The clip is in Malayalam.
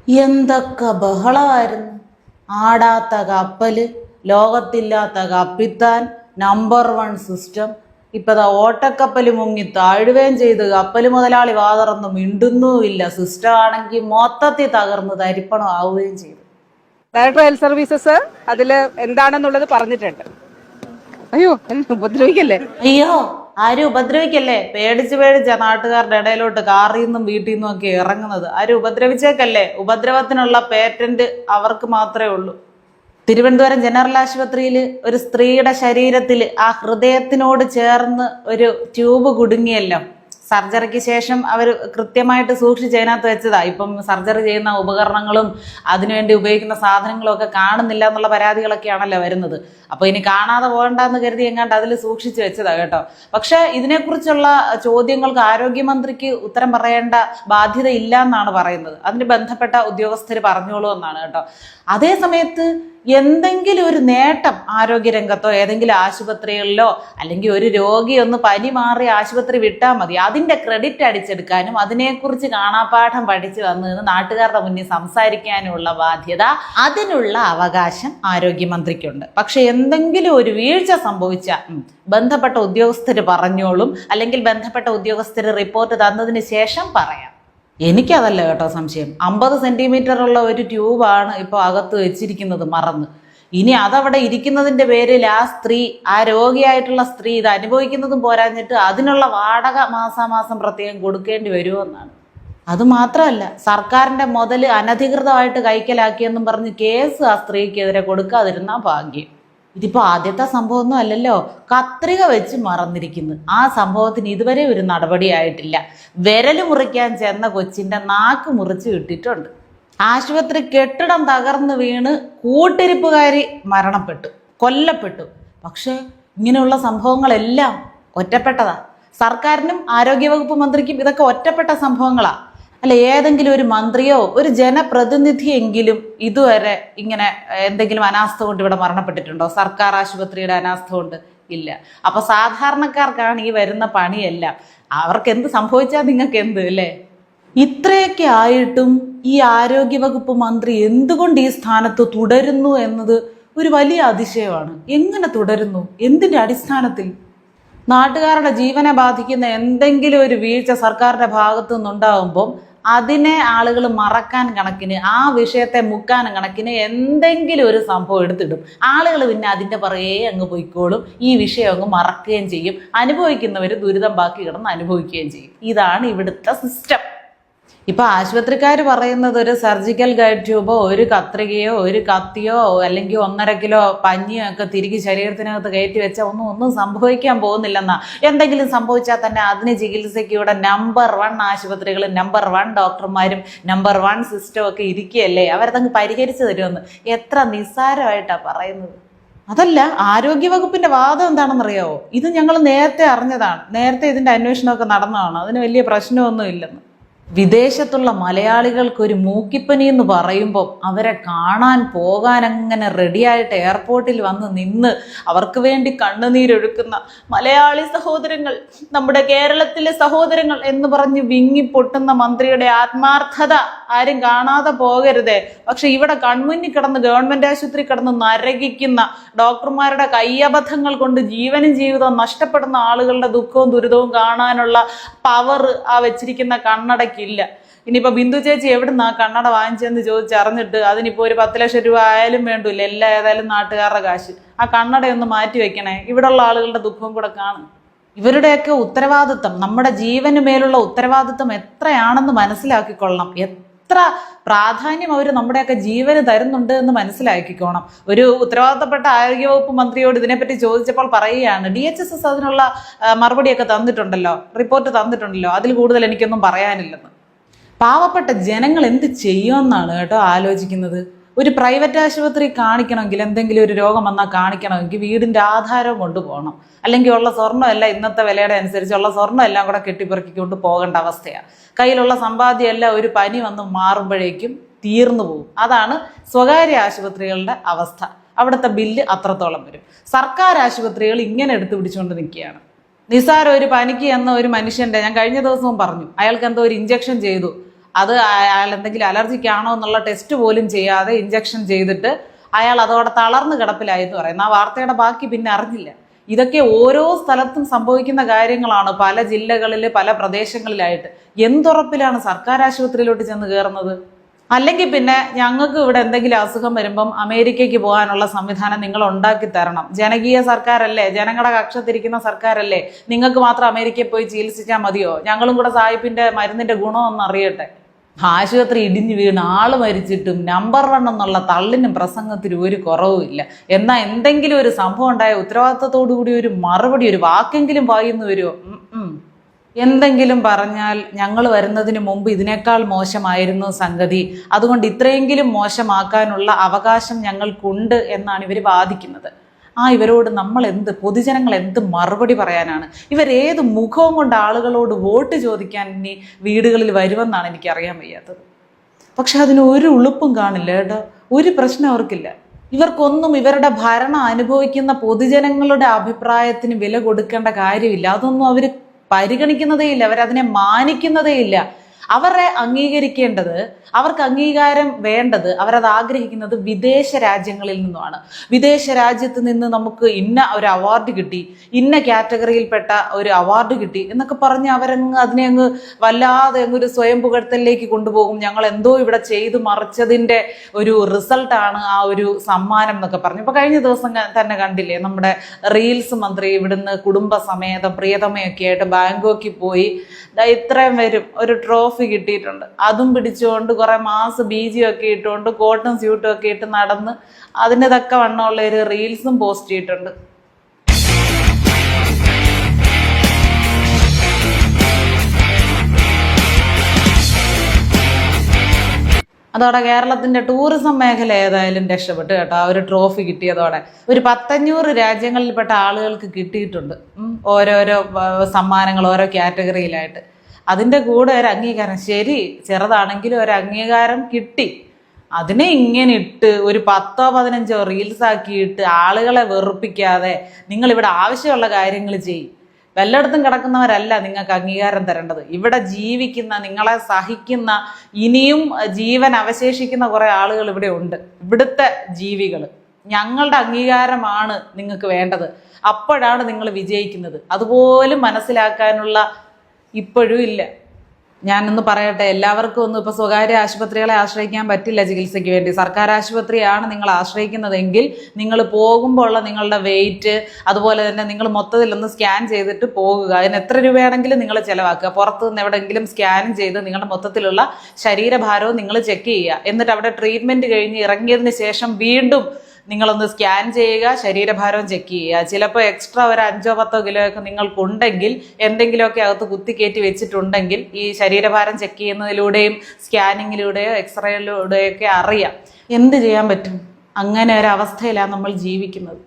എന്തൊക്കെ ബഹളമായിരുന്നു. ആടാത്ത കപ്പല്, ലോകത്തില്ലാത്ത കപ്പിത്താൻ, നമ്പർ 1 സിസ്റ്റം. ഇപ്പതാ ഓട്ടക്കപ്പൽ മുങ്ങി താഴുകയും ചെയ്ത് കപ്പൽ മുതലാളി വാതറന്ന് മിണ്ടുന്നുമില്ല. സിസ്റ്റം ആണെങ്കിൽ മൊത്തത്തിൽ തകർന്ന് തരിപ്പണം ആവുകയും ചെയ്തു. ഡയറക്ടർ ഹെൽത്ത് സർവീസസ് അതിൽ എന്താണെന്നുള്ളത് പറഞ്ഞിട്ടുണ്ട്. അയ്യോ ഉപദ്രവിക്കല്ലേ, അയ്യോ ആരും ഉപദ്രവിക്കല്ലേ. പേടിച്ച് നാട്ടുകാരുടെ ഇടയിലോട്ട് കാറിൽ നിന്നും വീട്ടിൽ നിന്നും ഒക്കെ ഇറങ്ങുന്നത്. ആരും ഉപദ്രവിച്ചേക്കല്ലേ. ഉപദ്രവത്തിനുള്ള പേറ്റന്റ് അവർക്ക് മാത്രമേ ഉള്ളൂ. തിരുവനന്തപുരം ജനറൽ ആശുപത്രിയിൽ ഒരു സ്ത്രീയുടെ ശരീരത്തിൽ ആ ഹൃദയത്തിനോട് ചേർന്ന് ഒരു ട്യൂബ് കുടുങ്ങിയല്ലോ. സർജറിക്ക് ശേഷം അവർ കൃത്യമായിട്ട് സൂക്ഷിച്ച് അതിനകത്ത് വെച്ചതാ. ഇപ്പം സർജറി ചെയ്യുന്ന ഉപകരണങ്ങളും അതിനുവേണ്ടി ഉപയോഗിക്കുന്ന സാധനങ്ങളും ഒക്കെ കാണുന്നില്ല എന്നുള്ള പരാതികളൊക്കെയാണല്ലോ വരുന്നത്. അപ്പോൾ ഇനി കാണാതെ പോകണ്ടെന്ന് കരുതി എങ്ങാണ്ട് അതിൽ സൂക്ഷിച്ച് വെച്ചതാ കേട്ടോ. പക്ഷെ ഇതിനെക്കുറിച്ചുള്ള ചോദ്യങ്ങൾക്ക് ആരോഗ്യമന്ത്രിക്ക് ഉത്തരം പറയേണ്ട ബാധ്യത ഇല്ല എന്നാണ് പറയുന്നത്. അതിന് ബന്ധപ്പെട്ട ഉദ്യോഗസ്ഥർ പറഞ്ഞോളൂ എന്നാണ് കേട്ടോ. അതേ സമയത്ത് എന്തെങ്കിലും ഒരു നേട്ടം ആരോഗ്യരംഗത്തോ ഏതെങ്കിലും ആശുപത്രികളിലോ അല്ലെങ്കിൽ ഒരു രോഗി ഒന്ന് പനി മാറി ആശുപത്രി വിട്ടാൽ മതി, അതിൻ്റെ ക്രെഡിറ്റ് അടിച്ചെടുക്കാനും അതിനെക്കുറിച്ച് കാണാപ്പാഠം പഠിച്ചു വന്ന് നാട്ടുകാരുടെ മുന്നിൽ സംസാരിക്കാനുമുള്ള ബാധ്യത, അതിനുള്ള അവകാശം ആരോഗ്യമന്ത്രിക്കുണ്ട്. പക്ഷെ എന്തെങ്കിലും ഒരു വീഴ്ച സംഭവിച്ചാൽ ബന്ധപ്പെട്ട ഉദ്യോഗസ്ഥർ പറഞ്ഞോളും, അല്ലെങ്കിൽ ബന്ധപ്പെട്ട ഉദ്യോഗസ്ഥർ റിപ്പോർട്ട് തന്നതിന് ശേഷം പറയാം. എനിക്കതല്ല കേട്ടോ സംശയം. 50 സെന്റിമീറ്റർ ഉള്ള ഒരു ട്യൂബാണ് ഇപ്പോൾ അകത്ത് വെച്ചിരിക്കുന്നത് മറന്ന്. ഇനി അതവിടെ ഇരിക്കുന്നതിൻ്റെ പേരിൽ ആ സ്ത്രീ, ആ രോഗിയായിട്ടുള്ള സ്ത്രീ ഇത് അനുഭവിക്കുന്നതും പോരാഞ്ഞിട്ട് അതിനുള്ള വാടക മാസാമാസം പ്രത്യേകം കൊടുക്കേണ്ടി വരുമെന്നാണ്. അതുമാത്രമല്ല, സർക്കാരിൻ്റെ മുതൽ അനധികൃതമായിട്ട് കൈക്കലാക്കിയെന്നും പറഞ്ഞ് കേസ് ആ സ്ത്രീക്കെതിരെ കൊടുക്കാതിരുന്ന ഭാഗ്യം. ഇതിപ്പോൾ ആദ്യത്തെ സംഭവമൊന്നും അല്ലല്ലോ. കത്രിക വെച്ച് മറന്നിരിക്കുന്നു. ആ സംഭവത്തിന് ഇതുവരെ ഒരു നടപടിയായിട്ടില്ല. വിരൽ മുറിക്കാൻ ചെന്ന കൊച്ചിൻ്റെ നാക്ക് മുറിച്ച് വിട്ടിട്ടുണ്ട്. ആശുപത്രി കെട്ടിടം തകർന്ന് വീണ് കൂട്ടിരിപ്പുകാരി മരണപ്പെട്ടു, കൊല്ലപ്പെട്ടു. പക്ഷേ ഇങ്ങനെയുള്ള സംഭവങ്ങളെല്ലാം ഒറ്റപ്പെട്ടതാ. സർക്കാരിനും ആരോഗ്യവകുപ്പ് മന്ത്രിക്കും ഇതൊക്കെ ഒറ്റപ്പെട്ട സംഭവങ്ങളാ. അല്ല, ഏതെങ്കിലും ഒരു മന്ത്രിയോ ഒരു ജനപ്രതിനിധിയെങ്കിലും ഇതുവരെ ഇങ്ങനെ എന്തെങ്കിലും അനാസ്ഥ കൊണ്ട് ഇവിടെ മരണപ്പെട്ടിട്ടുണ്ടോ? സർക്കാർ ആശുപത്രിയുടെ അനാസ്ഥ കൊണ്ട്? ഇല്ല. അപ്പൊ സാധാരണക്കാർക്കാണ് ഈ വരുന്ന പണിയെല്ലാം. അവർക്ക് എന്ത് സംഭവിച്ചാൽ നിങ്ങൾക്ക് എന്ത് അല്ലേ? ഇത്രയൊക്കെ ആയിട്ടും ഈ ആരോഗ്യവകുപ്പ് മന്ത്രി എന്തുകൊണ്ട് ഈ സ്ഥാനത്ത് തുടരുന്നു എന്നത് ഒരു വലിയ അതിശയമാണ്. എങ്ങനെ തുടരുന്നു? എന്തിന്റെ അടിസ്ഥാനത്തിൽ? നാട്ടുകാരുടെ ജീവനെ ബാധിക്കുന്ന എന്തെങ്കിലും ഒരു വീഴ്ച സർക്കാരിന്റെ ഭാഗത്തു നിന്നുണ്ടാകുമ്പം അതിനെ ആളുകൾ മറക്കാൻ കണക്കിന്, ആ വിഷയത്തെ മുക്കാൻ കണക്കിന് എന്തെങ്കിലും ഒരു സംഭവം എടുത്തിടും. ആളുകൾ പിന്നെ അതിൻ്റെ പുറകെ അങ്ങ് പോയിക്കോളും. ഈ വിഷയം അങ്ങ് മറക്കുകയും ചെയ്യും. അനുഭവിക്കുന്നവർ ദുരിതം ബാക്കി കിടന്ന് അനുഭവിക്കുകയും ചെയ്യും. ഇതാണ് ഇവിടുത്തെ സിസ്റ്റം. ഇപ്പൊ ആശുപത്രിക്കാർ പറയുന്നത് ഒരു സർജിക്കൽ ഗൈഡ് ട്യൂബോ ഒരു കത്രികയോ ഒരു കത്തിയോ അല്ലെങ്കിൽ 1.5 കിലോ പഞ്ഞിയോ ഒക്കെ തിരികെ ശരീരത്തിനകത്ത് കയറ്റി വെച്ചാൽ ഒന്നും സംഭവിക്കാൻ പോകുന്നില്ലെന്നാ. എന്തെങ്കിലും സംഭവിച്ചാൽ തന്നെ അതിന് ചികിത്സയ്ക്ക് ഇവിടെ നമ്പർ 1 ആശുപത്രികളും നമ്പർ 1 ഡോക്ടർമാരും നമ്പർ 1 സിസ്റ്റം ഒക്കെ ഇരിക്കുകയല്ലേ, അവരതങ്ങ് പരിഹരിച്ചു തരുമെന്ന്. എത്ര നിസ്സാരമായിട്ടാ പറയുന്നത്. അതല്ല, ആരോഗ്യവകുപ്പിന്റെ വാദം എന്താണെന്നറിയാവോ? ഇത് ഞങ്ങൾ നേരത്തെ അറിഞ്ഞതാണ്, നേരത്തെ ഇതിന്റെ അന്വേഷണമൊക്കെ നടന്നതാണ്, അതിന് വലിയ പ്രശ്നമൊന്നും ഇല്ലെന്ന്. വിദേശത്തുള്ള മലയാളികൾക്ക് ഒരു മൂക്കിപ്പനി എന്ന് പറയുമ്പോൾ അവരെ കാണാൻ പോകാൻ അങ്ങനെ റെഡിയായിട്ട് എയർപോർട്ടിൽ വന്ന് നിന്ന് അവർക്ക് വേണ്ടി കണ്ണുനീരൊഴുക്കുന്ന മലയാളി സഹോദരങ്ങൾ, നമ്മുടെ കേരളത്തിലെ സഹോദരങ്ങൾ എന്ന് പറഞ്ഞ് വിങ്ങി പൊട്ടുന്ന മന്ത്രിയുടെ ആത്മാർത്ഥത ആരും കാണാതെ പോകരുതേ. പക്ഷെ ഇവിടെ കൺമുന്നിൽ കിടന്ന് ഗവൺമെന്റ് ആശുപത്രി കിടന്ന് നരകിക്കുന്ന ഡോക്ടർമാരുടെ കയ്യബദ്ധങ്ങൾ കൊണ്ട് ജീവനും ജീവിതവും നഷ്ടപ്പെടുന്ന ആളുകളുടെ ദുഃഖവും ദുരിതവും കാണാനുള്ള പവർ ആ വെച്ചിരിക്കുന്ന കണ്ണടയ്ക്കില്ല. ഇനിയിപ്പോ ബിന്ദു ചേച്ചി എവിടുന്നാ കണ്ണട വാങ്ങിച്ചെന്ന് ചോദിച്ചറിഞ്ഞിട്ട് അതിനിപ്പോ ഒരു 10 ലക്ഷം രൂപ ആയാലും വേണ്ടില്ല, എല്ലാം ഏതായാലും നാട്ടുകാരുടെ കാശ്. ആ കണ്ണടയൊന്ന് മാറ്റി വെക്കണേ. ഇവിടെയുള്ള ആളുകളുടെ ദുഃഖവും കൂടെ കാണും. ഇവരുടെയൊക്കെ ഉത്തരവാദിത്വം, നമ്മുടെ ജീവന് മേലുള്ള ഉത്തരവാദിത്വം എത്രയാണെന്ന് മനസ്സിലാക്കിക്കൊള്ളണം. എത്ര പ്രാധാന്യം അവർ നമ്മുടെയൊക്കെ ജീവന് തരുന്നുണ്ട് എന്ന് മനസ്സിലാക്കിക്കോണം. ഒരു ഉത്തരവാദിത്തപ്പെട്ട ആരോഗ്യവകുപ്പ് മന്ത്രിയോട് ഇതിനെപ്പറ്റി ചോദിച്ചപ്പോൾ പറയുകയാണ്, DHSS അതിനുള്ള മറുപടിയൊക്കെ തന്നിട്ടുണ്ടല്ലോ, റിപ്പോർട്ട് തന്നിട്ടുണ്ടല്ലോ, അതിൽ കൂടുതൽ എനിക്കൊന്നും പറയാനില്ലെന്ന്. പാവപ്പെട്ട ജനങ്ങൾ എന്ത് ചെയ്യുമെന്നാണ് കേട്ടോ ആലോചിക്കുന്നത്. ഒരു പ്രൈവറ്റ് ആശുപത്രി കാണിക്കണമെങ്കിൽ, എന്തെങ്കിലും ഒരു രോഗം വന്നാൽ കാണിക്കണമെങ്കിൽ വീടിൻ്റെ ആധാരം കൊണ്ടുപോകണം. അല്ലെങ്കിൽ ഉള്ള സ്വർണ്ണം എല്ലാം ഇന്നത്തെ വിലയുടെ അനുസരിച്ചുള്ള സ്വർണ്ണം എല്ലാം കൂടെ കെട്ടിപ്പെറുക്കിക്കൊണ്ട് പോകേണ്ട അവസ്ഥയാണ്. കയ്യിലുള്ള സമ്പാദ്യം എല്ലാം ഒരു പനി വന്ന് മാറുമ്പോഴേക്കും തീർന്നു പോകും. അതാണ് സ്വകാര്യ ആശുപത്രികളുടെ അവസ്ഥ. അവിടുത്തെ ബില്ല് അത്രത്തോളം വരും. സർക്കാർ ആശുപത്രികൾ ഇങ്ങനെ എടുത്തു പിടിച്ചുകൊണ്ട് നിൽക്കുകയാണ്. നിസാരം ഒരു പനിക്ക് എന്ന ഒരു മനുഷ്യൻ്റെ, ഞാൻ കഴിഞ്ഞ ദിവസവും പറഞ്ഞു, അയാൾക്ക് എന്തോ ഒരു ഇഞ്ചക്ഷൻ ചെയ്തു. അത് അയാൾ എന്തെങ്കിലും അലർജിക്കാണോ എന്നുള്ള ടെസ്റ്റ് പോലും ചെയ്യാതെ ഇഞ്ചക്ഷൻ ചെയ്തിട്ട് അയാൾ അതോടെ തളർന്ന് കിടപ്പിലായി എന്ന് പറയുന്നു. ആ വാർത്തയുടെ ബാക്കി പിന്നെ അറിഞ്ഞില്ല. ഇതൊക്കെ ഓരോ സ്ഥലത്തും സംഭവിക്കുന്ന കാര്യങ്ങളാണ്, പല ജില്ലകളിൽ പല പ്രദേശങ്ങളിലായിട്ട്. എന്തുറപ്പിലാണ് സർക്കാർ ആശുപത്രിയിലോട്ട് ചെന്ന് കയറുന്നത്? അല്ലെങ്കിൽ പിന്നെ ഞങ്ങൾക്ക് ഇവിടെ എന്തെങ്കിലും അസുഖം വരുമ്പം അമേരിക്കയ്ക്ക് പോകാനുള്ള സംവിധാനം നിങ്ങൾ ഉണ്ടാക്കി തരണം. ജനകീയ സർക്കാരല്ലേ, ജനങ്ങളുടെ കക്ഷത്തിരിക്കുന്ന സർക്കാരല്ലേ, നിങ്ങൾക്ക് മാത്രം അമേരിക്കയിൽ പോയി ചികിത്സിച്ചാൽ മതിയോ? ഞങ്ങളും കൂടെ സായിപ്പിന്റെ മരുന്നിന്റെ ഗുണമൊന്നും അറിയട്ടെ. ആശുപത്രി ഇടിഞ്ഞു വീണ് ആള് മരിച്ചിട്ടും നമ്പർ 1 എന്നുള്ള തള്ളിനും പ്രസംഗത്തിനും ഒരു കുറവുമില്ല. എന്നാൽ എന്തെങ്കിലും ഒരു സംഭവം ഉണ്ടായ ഉത്തരവാദിത്തത്തോടു കൂടി ഒരു മറുപടി, ഒരു വാക്കെങ്കിലും വായിന്ന് വരുമോ? എന്തെങ്കിലും പറഞ്ഞാൽ ഞങ്ങൾ വരുന്നതിന് മുമ്പ് ഇതിനേക്കാൾ മോശമായിരുന്നു സംഗതി, അതുകൊണ്ട് ഇത്രയെങ്കിലും മോശമാക്കാനുള്ള അവകാശം ഞങ്ങൾക്കുണ്ട് എന്നാണ് ഇവർ വാദിക്കുന്നത്. ഇവരോട് പൊതുജനങ്ങൾ എന്ത് മറുപടി പറയാനാണ്? ഇവരേത് മുഖവും കൊണ്ട് ആളുകളോട് വോട്ട് ചോദിക്കാൻ ഇനി വീടുകളിൽ വരുമെന്നാണ് എനിക്കറിയാൻ വയ്യാത്തത്. പക്ഷെ അതിന് ഒരു ഉളുപ്പും കാണില്ല കേട്ടോ, ഒരു പ്രശ്നം അവർക്കില്ല. ഇവർക്കൊന്നും ഇവരുടെ ഭരണം അനുഭവിക്കുന്ന പൊതുജനങ്ങളുടെ അഭിപ്രായത്തിന് വില കൊടുക്കേണ്ട കാര്യമില്ല. അതൊന്നും അവർ പരിഗണിക്കുന്നതേ ഇല്ല, അവരതിനെ മാനിക്കുന്നതേ ഇല്ല. അവരെ അംഗീകരിക്കേണ്ടത്, അവർക്ക് അംഗീകാരം വേണ്ടത്, അവരത് ആഗ്രഹിക്കുന്നത് വിദേശ രാജ്യങ്ങളിൽ നിന്നുമാണ്. വിദേശ രാജ്യത്ത് നിന്ന് നമുക്ക് ഇന്ന ഒരു അവാർഡ് കിട്ടി, ഇന്ന കാറ്റഗറിയിൽപ്പെട്ട ഒരു അവാർഡ് കിട്ടി എന്നൊക്കെ പറഞ്ഞ് അതിനെ അങ്ങ് വല്ലാതെ ഒരു സ്വയം പുകഴ്ത്തലിലേക്ക് കൊണ്ടുപോകും. ഞങ്ങൾ എന്തോ ഇവിടെ ചെയ്തു മറിച്ചതിൻ്റെ ഒരു റിസൾട്ടാണ് ആ ഒരു സമ്മാനം എന്നൊക്കെ പറഞ്ഞു. ഇപ്പൊ കഴിഞ്ഞ ദിവസം തന്നെ കണ്ടില്ലേ, നമ്മുടെ റീൽസ് മന്ത്രി ഇവിടുന്ന് കുടുംബസമേതം പ്രിയതമയൊക്കെ ആയിട്ട് ബാങ്കോക്കിൽ പോയി ഇത്രയും വരും ഒരു ട്രോഫി കിട്ടിയിട്ടുണ്ട്. അതും പിടിച്ചുകൊണ്ട് കുറെ മാസ് ബീജിയും ഒക്കെ ഇട്ടുകൊണ്ട് കോട്ടും സ്യൂട്ടും ഒക്കെ ഇട്ട് നടന്ന് അതിന് തക്ക വണ്ണമുള്ള ഒരു റീൽസും പോസ്റ്റ് ചെയ്തിട്ടുണ്ട്. അതോടെ കേരളത്തിന്റെ ടൂറിസം മേഖല ഏതായാലും രക്ഷപ്പെട്ടു കേട്ടോ. ആ ഒരു ട്രോഫി കിട്ടിയതോടെ ഒരു 100-500 രാജ്യങ്ങളിൽപ്പെട്ട ആളുകൾക്ക് കിട്ടിയിട്ടുണ്ട് ഓരോരോ സമ്മാനങ്ങൾ ഓരോ കാറ്റഗറിയിലായിട്ട്. അതിൻ്റെ കൂടെ ഒരു അംഗീകാരം, ശരി ചെറുതാണെങ്കിലും ഒരു അംഗീകാരം കിട്ടി. അതിനെ ഇങ്ങനെ ഇട്ട് ഒരു 10-15 റീൽസ് ആക്കിയിട്ട് ആളുകളെ വെറുപ്പിക്കാതെ നിങ്ങളിവിടെ ആവശ്യമുള്ള കാര്യങ്ങൾ ചെയ്യും. വല്ലയിടത്തും കിടക്കുന്നവരല്ല നിങ്ങൾക്ക് അംഗീകാരം തരേണ്ടത്. ഇവിടെ ജീവിക്കുന്ന, നിങ്ങളെ സഹിക്കുന്ന, ഇനിയും ജീവൻ അവശേഷിക്കുന്ന കുറെ ആളുകൾ ഇവിടെ ഉണ്ട്, ഇവിടുത്തെ ജീവികൾ. ഞങ്ങളുടെ അംഗീകാരമാണ് നിങ്ങൾക്ക് വേണ്ടത്, അപ്പോഴാണ് നിങ്ങൾ വിജയിക്കുന്നത്. അതുപോലും മനസ്സിലാക്കാനുള്ള ഇപ്പോഴും ഇല്ല. ഞാനൊന്ന് പറയട്ടെ, എല്ലാവർക്കും ഒന്നും ഇപ്പൊ സ്വകാര്യ ആശുപത്രികളെ ആശ്രയിക്കാൻ പറ്റില്ല ചികിത്സയ്ക്ക് വേണ്ടി. സർക്കാർ ആശുപത്രിയാണ് നിങ്ങൾ ആശ്രയിക്കുന്നതെങ്കിൽ നിങ്ങൾ പോകുമ്പോൾ ഉള്ള നിങ്ങളുടെ വെയിറ്റ്, അതുപോലെ തന്നെ നിങ്ങൾ മൊത്തത്തിലൊന്ന് സ്കാൻ ചെയ്തിട്ട് പോകുക. അതിന് എത്ര രൂപയാണെങ്കിലും നിങ്ങൾ ചിലവാക്കുക. പുറത്തു നിന്ന് എവിടെയെങ്കിലും സ്കാൻ ചെയ്ത് നിങ്ങളുടെ മൊത്തത്തിലുള്ള ശരീരഭാരവും നിങ്ങൾ ചെക്ക് ചെയ്യുക. എന്നിട്ട് അവിടെ ട്രീറ്റ്മെന്റ് കഴിഞ്ഞ് ഇറങ്ങിയതിന് ശേഷം വീണ്ടും നിങ്ങളൊന്ന് സ്കാൻ ചെയ്യുക, ശരീരഭാരവും ചെക്ക് ചെയ്യുക. ചിലപ്പോൾ എക്സ്ട്രാ ഒരു 5-10 കിലോ ഒക്കെ നിങ്ങൾക്കുണ്ടെങ്കിൽ, എന്തെങ്കിലുമൊക്കെ അകത്ത് കുത്തിക്കയറ്റി വെച്ചിട്ടുണ്ടെങ്കിൽ ഈ ശരീരഭാരം ചെക്ക് ചെയ്യുന്നതിലൂടെയും സ്കാനിങ്ങിലൂടെയോ എക്സ്റേയിലൂടെയോ ഒക്കെ അറിയാം. എന്ത് ചെയ്യാൻ പറ്റും? അങ്ങനെ ഒരു അവസ്ഥയിലാണ് നമ്മൾ ജീവിക്കുന്നത്.